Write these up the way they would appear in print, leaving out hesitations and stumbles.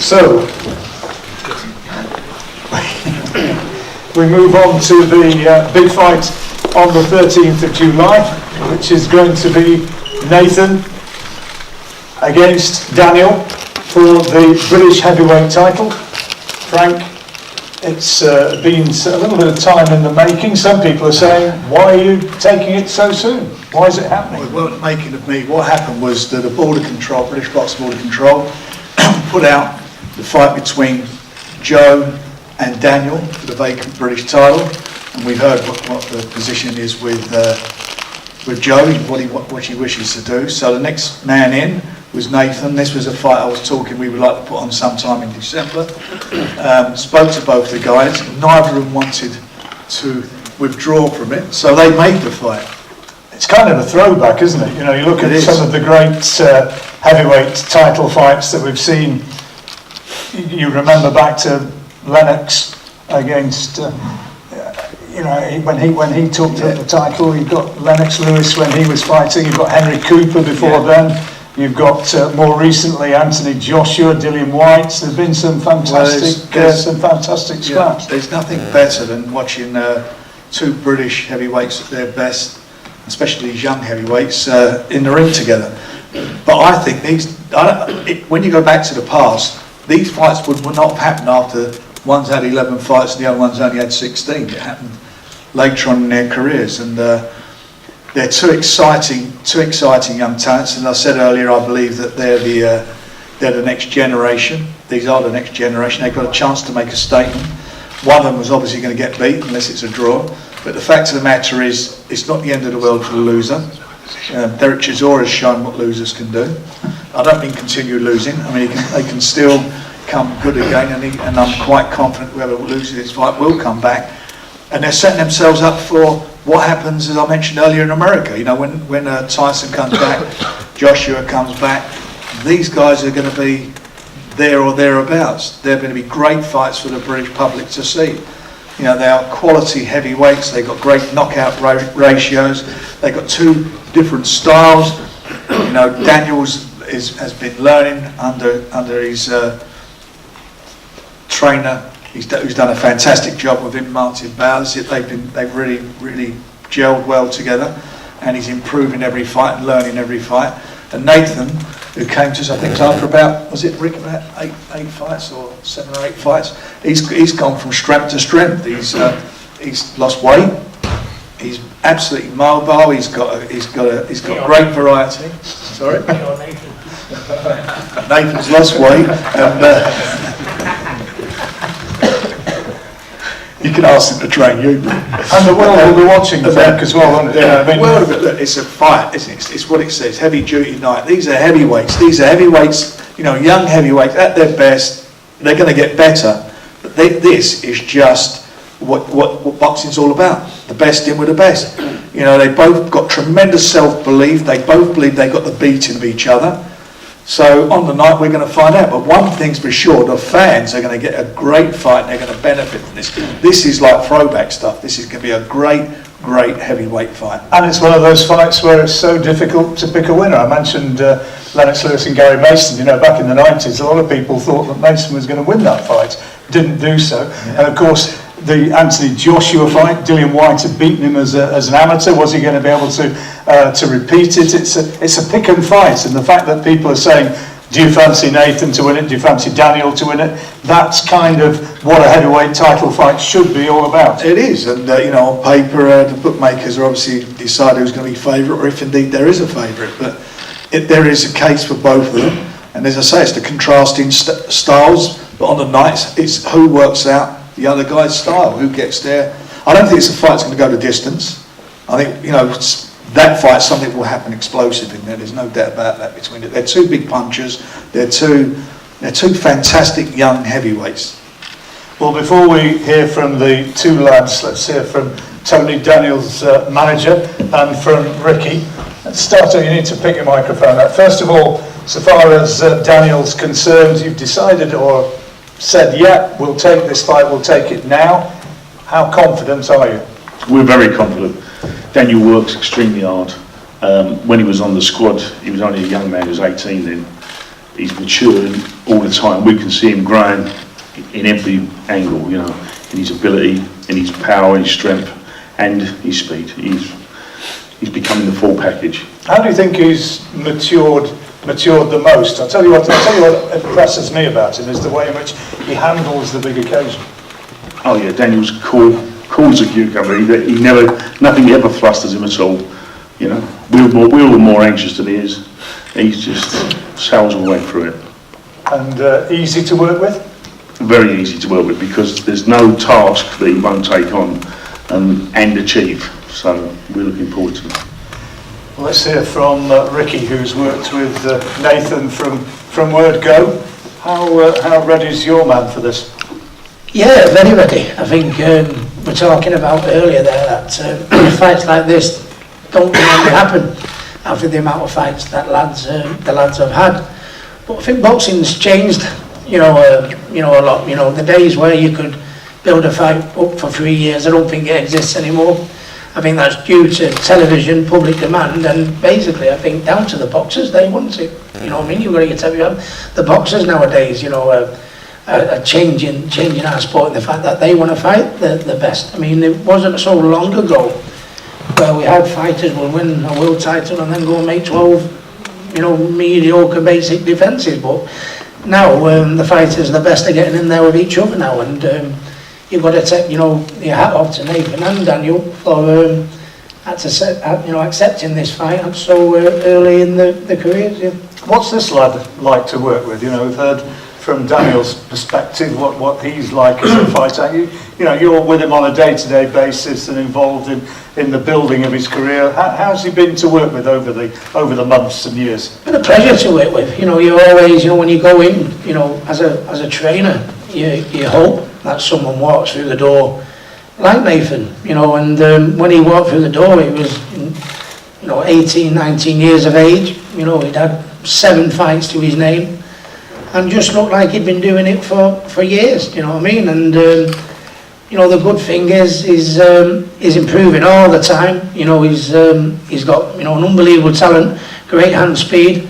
So, we move on to the big fight on the 13th of July, which is going to be Nathan against Daniel for the British heavyweight title. Frank, it's been a little bit of time in the making. Some people are saying, why are you taking it so soon? Why is it happening? Well, it wasn't making of me. What happened was that the Border Control, British Boxing Border Control, put out the fight between Joe and Daniel for the vacant British title, and we've heard what the position is with Joe, what he wishes to do. So the next man in was Nathan. This was a fight I was talking we would like to put on sometime in December. Spoke to both the guys. Neither of them wanted to withdraw from it, so they made the fight. It's kind of a throwback, isn't it? You know, you look at some of the great heavyweight title fights that we've seen. You remember back to Lennox against, when he took the title. You've got Lennox Lewis when he was fighting. You've got Henry Cooper before then. You've got more recently Anthony Joshua, Dillian White. There've been some fantastic scraps. There's nothing better than watching two British heavyweights at their best, especially these young heavyweights, in the ring together. But I think when you go back to the past, these fights would not have happened after one's had 11 fights and the other one's only had 16. It happened later on in their careers, and they're two exciting young talents. And I said earlier, I believe that they're the next generation. These are the next generation. They've got a chance to make a statement. One of them was obviously going to get beat unless it's a draw. But the fact of the matter is, it's not the end of the world for the loser. Derek Chisora has shown what losers can do. I don't mean continue losing. I mean, they can still come good again, and I'm quite confident whoever loses this fight will come back. And they're setting themselves up for what happens, as I mentioned earlier, in America. You know, when Tyson comes back, Joshua comes back, these guys are going to be there or thereabouts. They're going to be great fights for the British public to see. You know, they are quality heavyweights. They've got great knockout ratios. They've got two different styles. You know, Daniels has been learning under his trainer. Who's done a fantastic job with him, Martin Bowers. They've really gelled well together, and he's improving every fight and learning every fight. And Nathan, who came to us, I think, after about eight fights or 7 or 8 fights, he's gone from strength to strength. He's lost weight. He's absolutely mobile. He's got great variety. Sorry, Nathan's lost weight, and you can ask them to train you. And the world will be watching the fight as well, won't it? Yeah, the world of it, look, it's a fight, isn't it? It's what it says, heavy duty night. These are heavyweights, you know, young heavyweights at their best. They're going to get better. But this is just what boxing's all about. The best in with the best. You know, they both got tremendous self-belief. They both believe they got the beating of each other. So on the night we're going to find out. But one thing's for sure, the fans are going to get a great fight and they're going to benefit from this. This is like throwback stuff. This is going to be a great heavyweight fight. And it's one of those fights where it's so difficult to pick a winner. I mentioned Lennox Lewis and Gary Mason. You know, back in the 90s, a lot of people thought that Mason was going to win that fight. Didn't do so. Yeah. And of course, the Anthony Joshua fight, Dillian White had beaten him as an amateur. Was he going to be able to repeat it? It's a pick and fight, and the fact that people are saying, do you fancy Nathan to win it? Do you fancy Daniel to win it? That's kind of what a heavyweight title fight should be all about. It is, and you know, on paper, the bookmakers are obviously decide who's going to be favourite, or if indeed there is a favourite. But there is a case for both of them, and as I say, it's the contrasting styles. But on the nights, it's who works out the other guy's style, who gets there. I don't think it's a fight that's going to go the distance. I think, you know, that fight, something will happen explosive in there. There's no doubt about that between it. They're two big punchers. They're two fantastic young heavyweights. Well, before we hear from the two lads, let's hear from Tony, Daniel's manager, and from Ricky. Let's start. You need to pick your microphone up. First of all, so far as Daniel's concerned, you've decided or said, yeah, we'll take this fight, we'll take it now. How confident are you? We're very confident. Daniel works extremely hard. When he was on the squad, he was only a young man, he was 18 then. He's matured all the time. We can see him growing in every angle, you know, in his ability, in his power, his strength, and his speed. He's becoming the full package. How do you think he's matured the most? I'll tell you what impresses me about him is the way in which he handles the big occasion. Oh yeah, Daniel's cool as a cucumber. Nothing ever flusters him at all. You know, we're all more anxious than he is. He's just sails all the way through it. And easy to work with? Very easy to work with because there's no task that he won't take on and achieve. So we're looking forward to it. Well, let's hear from Ricky, who's worked with Nathan from word go. How ready is your man for this? Yeah, very ready. I think we're talking about earlier there that fights like this don't really happen after the amount of fights that the lads have had. But I think boxing's changed, a lot. You know, the days where you could build a fight up for 3 years, I don't think it exists anymore. I think that's due to television, public demand, and basically I think down to the boxers, they want it. You know what I mean? You've got to get everyone. The boxers nowadays, are changing our sport in the fact that they want to fight the best. I mean, it wasn't so long ago where we had fighters will win a world title and then go and make 12, mediocre basic defences. But now the fighters, the best are getting in there with each other now, and you've got to take, your hat off to Nathan and Daniel for accepting this fight so early in the careers. Yeah. What's this lad like to work with? We've heard from Daniel's perspective what he's like as a fighter. You're with him on a day-to-day basis and involved in the building of his career. How's he been to work with over the months and years? It's been a pleasure to work with. You always, when you go in, as a trainer, you hope that someone walks through the door like Nathan, and when he walked through the door, he was, 18, 19 years of age. He'd had 7 fights to his name and just looked like he'd been doing it for years, you know what I mean? And, the good thing is he's improving all the time. He's got, an unbelievable talent, great hand speed,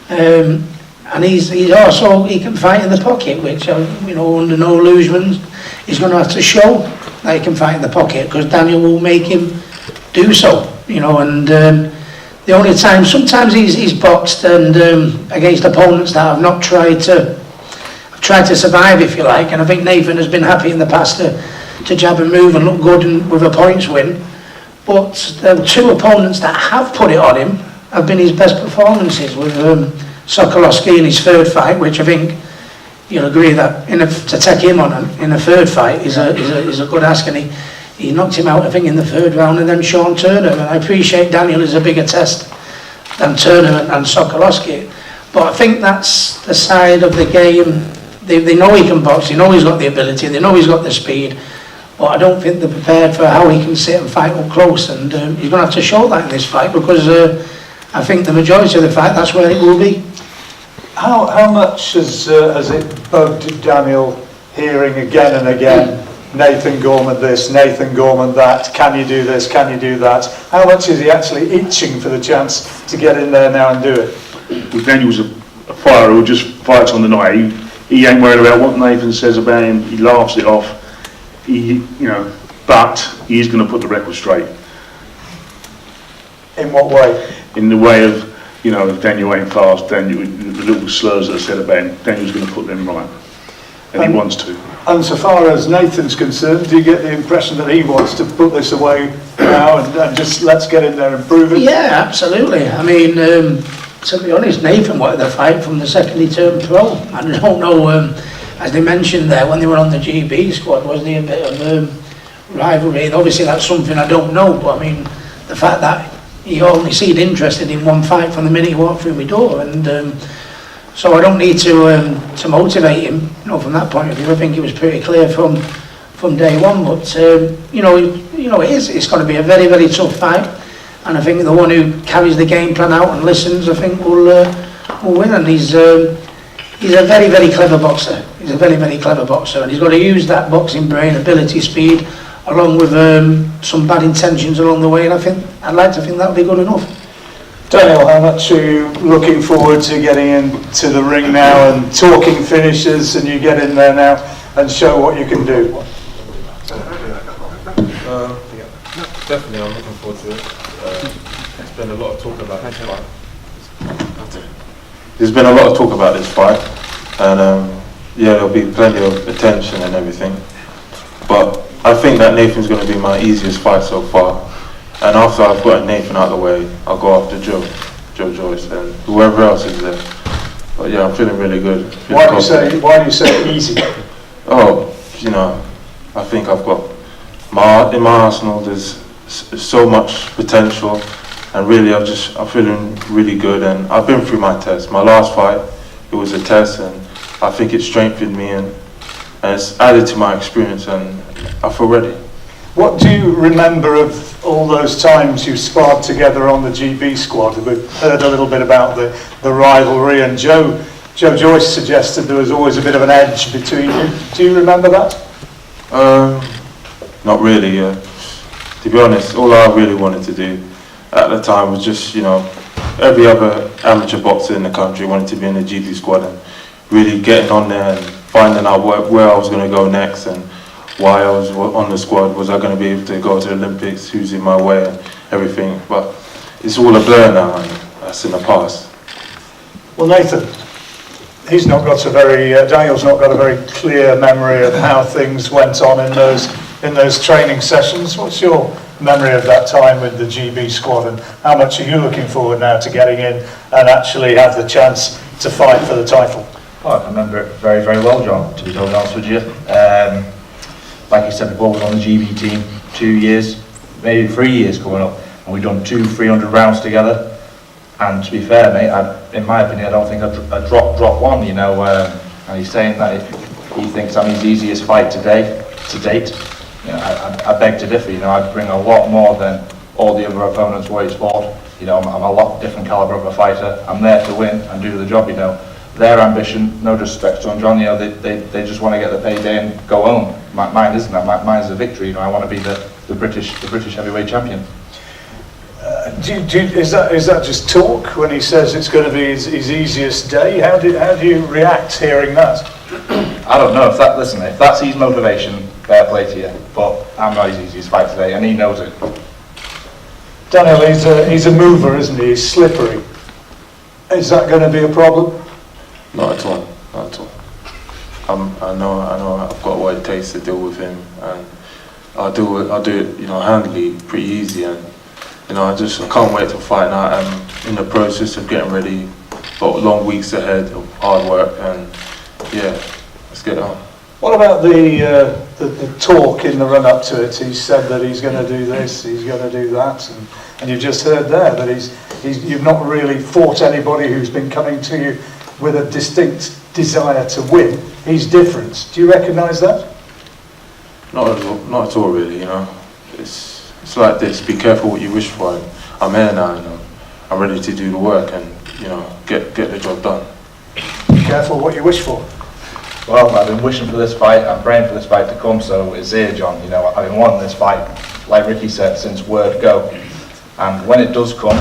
and he's also, he can fight in the pocket, which, under no illusions, he's going to have to show that he can fight in the pocket, because Daniel will make him do so, and the only time, sometimes he's boxed and against opponents that have not tried to survive, if you like, and I think Nathan has been happy in the past to jab and move and look good and with a points win, but the 2 opponents that have put it on him have been his best performances, with Sokolowski in his 3rd fight, which I think you'll agree that to take him on in a 3rd fight is a good ask, and he knocked him out, I think, in the 3rd round, and then Sean Turner. And I appreciate Daniel is a bigger test than Turner and Sokolowski, but I think that's the side of the game. They know he can box, they know he's got the ability, they know he's got the speed, but I don't think they're prepared for how he can sit and fight up close, and he's going to have to show that in this fight, because I think the majority of the fight, that's where it will be. How much has it bugged Daniel hearing again and again, Nathan Gorman this, Nathan Gorman that, can you do this, can you do that? How much is he actually itching for the chance to get in there now and do it? Well, Daniel's a fighter who just fights on the night. He ain't worried about what Nathan says about him. He laughs it off. But he is going to put the record straight. In what way? In the way of, if Daniel ain't fast, the little slurs that are said about him, Daniel's going to put them right. And he wants to. And so far as Nathan's concerned, do you get the impression that he wants to put this away now and just let's get in there and prove it? Yeah, absolutely. I mean, to be honest, Nathan wanted the fight from the second he turned pro. I don't know, as they mentioned there, when they were on the GB squad, wasn't he a bit of rivalry? And obviously that's something I don't know, but I mean, the fact that he only seemed interested in one fight from the minute he walked through my door, and so I don't need to motivate him, from that point of view. I think it was pretty clear from day one. But it's going to be a very, very tough fight, and I think the one who carries the game plan out and listens, I think will win. And he's a very, very clever boxer. He's a very, very clever boxer, and he's got to use that boxing brain, ability, speed, along with some bad intentions along the way. And I'd like to think that'll be good enough. Daniel, how much are you looking forward to getting into the ring now and talking finishes, and you get in there now and show what you can do? Definitely, I'm looking forward to it. There's been a lot of talk about this fight. There's been a lot of talk about this fight, and yeah, there'll be plenty of attention and everything. But I think that Nathan's going to be my easiest fight so far. And after I've got Nathan out of the way, I'll go after Joe Joyce, and whoever else is there. But yeah, I'm feeling really good. Why do you say easy? Oh, you know, I think I've got in my arsenal. There's so much potential, and really, I'm feeling really good. And I've been through my test. My last fight, it was a test, and I think it strengthened me, and it's added to my experience, and I feel ready. What do you remember of all those times you sparred together on the GB squad? We've heard a little bit about the rivalry, and Joe Joyce suggested there was always a bit of an edge between you. Do you remember that? Not really. To be honest, all I really wanted to do at the time was just, you know, every other amateur boxer in the country wanted to be in the GB squad, and really getting on there and finding out where I was going to go next and why I was on the squad. Was I going to be able to go to the Olympics? Who's in my way and everything? But it's all a blur now, and that's in the past. Well, Nathan, Daniel's not got a very clear memory of how things went on in those training sessions. What's your memory of that time with the GB squad, and how much are you looking forward now to getting in and actually have the chance to fight for the title? Oh, I remember it very, very well, John, to be totally honest with you. Like you said before, I was on the GB team 2 years, maybe 3 years coming up, and we've done 300 rounds together. And to be fair, mate, in my opinion, I don't think I dropped one, you know. And he's saying that he thinks I'm his easiest fight to date. You know, I beg to differ. You know, I bring a lot more than all the other opponents where he's fought. You know, I'm a lot different caliber of a fighter. I'm there to win and do the job. You know, their ambition, no disrespect to them, John. You know, they just want to get the payday and go home. Mine isn't that. Mine is a victory. You know, I want to be the British heavyweight champion. Is that just talk when he says it's going to be his easiest day? How do you react hearing that? I don't know if that's his motivation, fair play to you. But I'm not his easiest fight today, and he knows it. Daniel, he's a mover, isn't he? He's slippery. Is that going to be a problem? Not at all. Not at all. I know I've got what it takes to deal with him, and I'll do it, you know, handily, pretty easy, and you know, I can't wait to fight now. I'm in the process of getting ready, got long weeks ahead of hard work, and yeah, let's get on. What about the talk in the run up to it? He said that he's going to do this, he's going to do that, and you just heard there that you've not really fought anybody who's been coming to you with a distinct desire to win. He's different. Do you recognise that? Not at all, really. You know, it's like this. Be careful what you wish for. I'm here now, and I'm ready to do the work and, you know, get the job done. Be careful what you wish for. Well, I've been wishing for this fight, I'm praying for this fight to come, so it's here, John. You know, I've been wanting this fight, like Ricky said, since word go. And when it does come,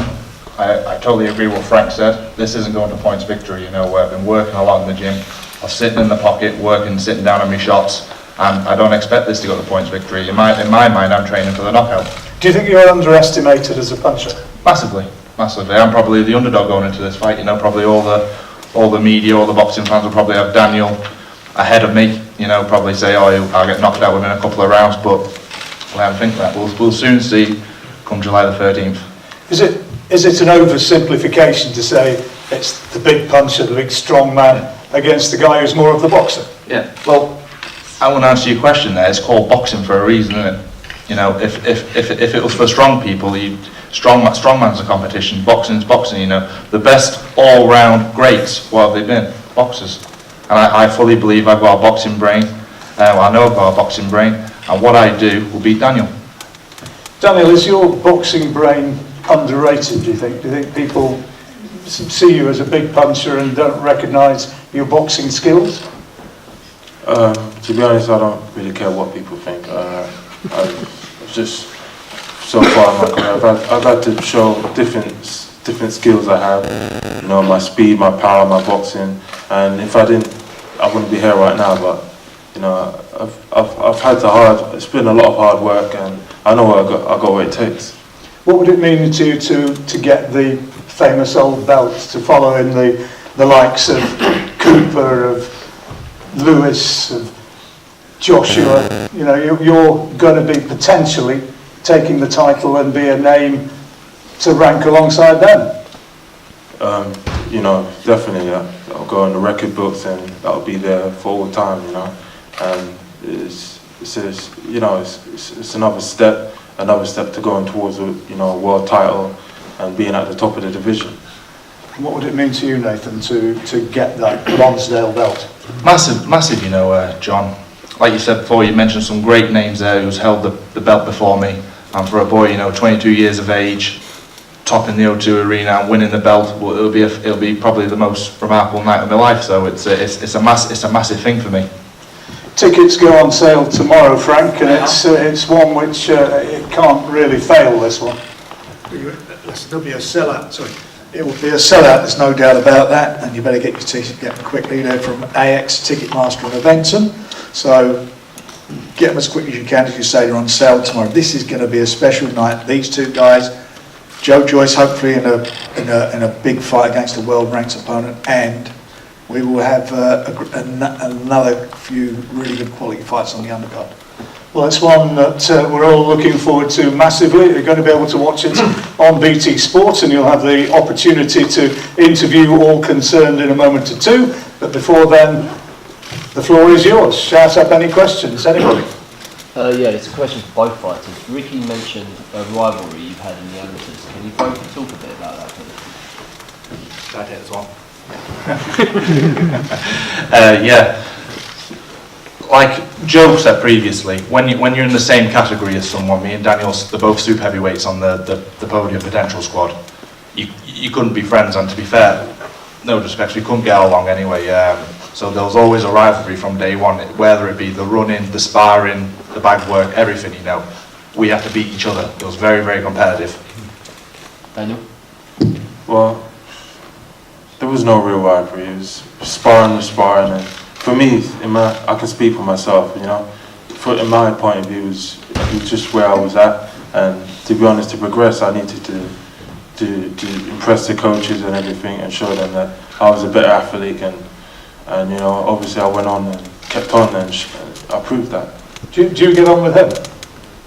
I totally agree with what Frank said. This isn't going to points victory, you know. I've been working a lot in the gym. I'm sitting in the pocket, working, sitting down on my shots, and I don't expect this to go to points victory. In my mind, I'm training for the knockout. Do you think you're underestimated as a puncher? Massively. I'm probably the underdog going into this fight, you know. Probably all the media, all the boxing fans will probably have Daniel ahead of me, you know, probably say, oh, I'll get knocked out within a couple of rounds, but I don't think that. We'll soon see come July the 13th. Is it an oversimplification to say it's the big puncher, the big strong man against the guy who's more of the boxer? Yeah, well, I want to answer your question there. It's called boxing for a reason, isn't it? You know, if it was for strong people, strongman's a competition, boxing's boxing, you know. The best all-round greats, what have they been? Boxers. And I fully believe I've got a boxing brain. I know I've got a boxing brain, and what I do will beat Daniel. Daniel, is your boxing brain underrated, do you think? Do you think people see you as a big puncher and don't recognise your boxing skills? To be honest, I don't really care what people think. I've just, so far in my career, I've had to show different different skills I have, you know, my speed, my power, my boxing, and if I didn't, I wouldn't be here right now, but, you know, I've had it's been a lot of hard work, and I know I got what it takes. What would it mean to you to get the famous old belt, to follow in the likes of Cooper, of Lewis, of Joshua? You know, you're going to be potentially taking the title and be a name to rank alongside them. You know, definitely, I'll go in the record books, and that'll be there for all time. You know, and it's another step to going towards a world title and being at the top of the division. What would it mean to you, Nathan, to get that Lonsdale belt? Massive, you know, John. Like you said before, you mentioned some great names there who's held the belt before me. And for a boy, you know, 22 years of age, topping the O2 Arena and winning the belt, well, it'll be probably the most remarkable night of my life. So it's a massive thing for me. Tickets go on sale tomorrow, Frank, and it's one which it can't really fail. This one. There'll be a sellout. Sorry, it will be a sellout. There's no doubt about that. And you better get your tickets, get them quickly. They're from AX Ticketmaster and Eventum. So get them as quick as you can. As you say, they're on sale tomorrow. This is going to be a special night. These two guys, Joe Joyce, hopefully in a big fight against a world-ranked opponent, and we will have another few really good quality fights on the undercard. Well, it's one that we're all looking forward to massively. You're going to be able to watch it on BT Sports, and you'll have the opportunity to interview all concerned in a moment or two. But before then, the floor is yours. Shout up any questions, anybody? Yeah, it's a question for both fighters. Ricky mentioned a rivalry you've had in the amateurs. Can you both talk a bit about that, please? Should I take this one? Yeah. Like Joe said previously, when you're in the same category as someone, me and Daniel, they're both super heavyweights on the podium potential squad. You couldn't be friends, and to be fair, no disrespect, we couldn't get along anyway. So there was always a rivalry from day one, whether it be the running, the sparring, the bag work, everything. You know, we had to beat each other. It was very, very competitive. Daniel? Well, there was no real rivalry. It was sparring with sparring, and for me, I can speak for myself. You know, in my point of view, it was just where I was at, and to be honest, to progress, I needed to impress the coaches and everything, and show them that I was a better athlete, and you know, obviously I went on and kept on, and I proved that. Do you get on with him?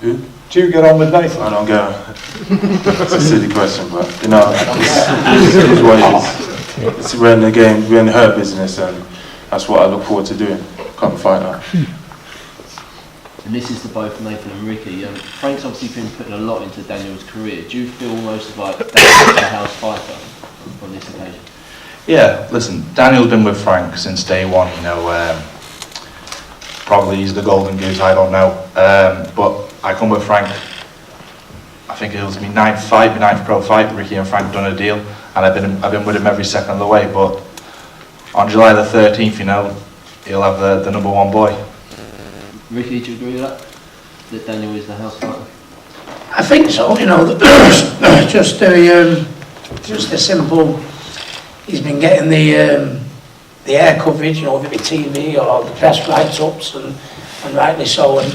Who? Do you get on with Nathan? I don't get on. It's a silly question, but you know, it's what it is. We're in the game, we're in her business, and that's what I look forward to doing. Come fight now. And this is to both Nathan and Ricky. Frank's obviously been putting a lot into Daniel's career. Do you feel almost like Daniel's the house fighter on this occasion? Yeah, listen, Daniel's been with Frank since day one. You know, probably he's the golden goose. I don't know, but I come with Frank. I think it was my ninth pro fight. Ricky and Frank done a deal, and I've been with him every second of the way. But on July the 13th, you know, he'll have the number one boy. Ricky, do you agree with that? That Daniel is the house fighter? I think so, you know, just a simple, he's been getting the air coverage, you know, whether it be TV or the press write-ups, and rightly so. And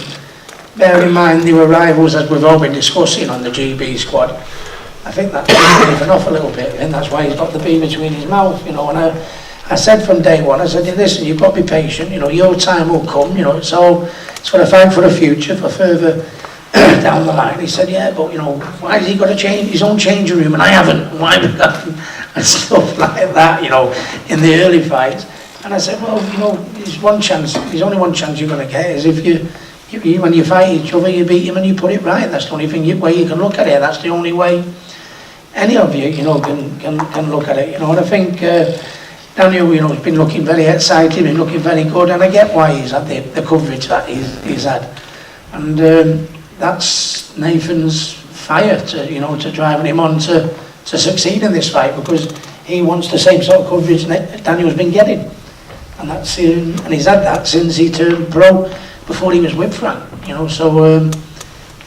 bear in mind, they were rivals, as we've all been discussing, on the GB squad. I think that's even off a little bit, and that's why he's got the bee between his mouth, you know. And I said from day one, I said, listen, you've got to be patient, you know, your time will come, you know, it's got to fight for the future, for further down the line. He said, yeah, but, you know, why has he got to change his own changing room and I haven't? Why would I? And stuff like that, you know, in the early fights. And I said, well, you know, there's only one chance you're going to get is if you when you fight each other, you beat him and you put it right. That's the only way you can look at it. That's the only way any of you, you know, can look at it, you know. And I think Daniel, you know, has been looking very excited, been looking very good, and I get why he's had the coverage that he's had. And that's Nathan's fire to, you know, to driving him on to succeed in this fight, because he wants the same sort of coverage that Daniel's been getting. And that's and he's had that since he turned pro, before he was with Frank, you know. So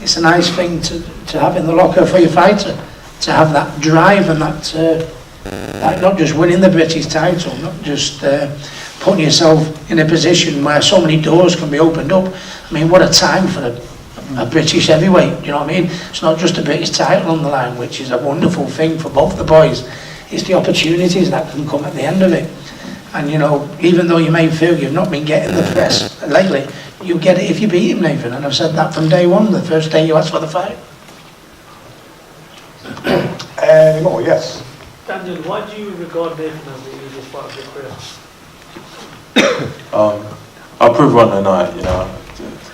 it's a nice thing to have in the locker for your fighter, to have that drive and that not just winning the British title, not just putting yourself in a position where so many doors can be opened up. I mean, what a time for a British heavyweight, do you know what I mean? It's not just a British title on the line, which is a wonderful thing for both the boys. It's the opportunities that can come at the end of it. And, you know, even though you may feel you've not been getting the press lately, you get it if you beat him, Nathan. And I've said that from day one, the first day you asked for the fight. Any more? Yes. Daniel, why do you regard Nathan as the easiest part of your career? I'll prove on the night, you know.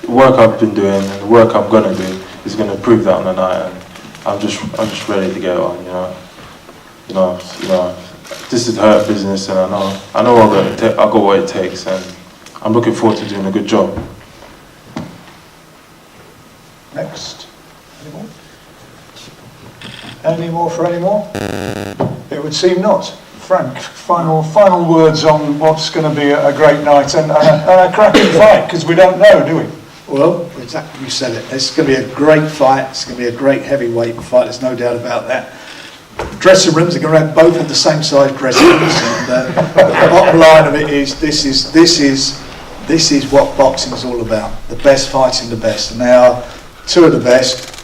The work I've been doing and the work I'm gonna do is gonna prove that on the night, and I'm just ready to get on, you know. You know, this is her business, and I know I got what it takes, and I'm looking forward to doing a good job. Next. Any more? Any more for any more? It would seem not. Frank, final words on what's going to be a great night and a cracking fight, because we don't know, do we? Well, exactly, you said it. It's going to be a great fight. It's going to be a great heavyweight fight. There's no doubt about that. Dressing rooms are going to have both of the same size dressing rooms. And the bottom line of it is this is what boxing is all about. The best fighting the best, and they are two of the best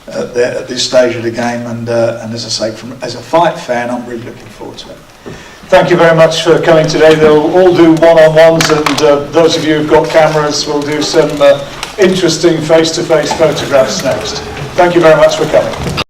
at this stage of the game. And as I say, as a fight fan, I'm really looking forward to it. Thank you very much for coming today. They'll all do one-on-ones, and those of you who've got cameras will do some interesting face-to-face photographs next. Thank you very much for coming.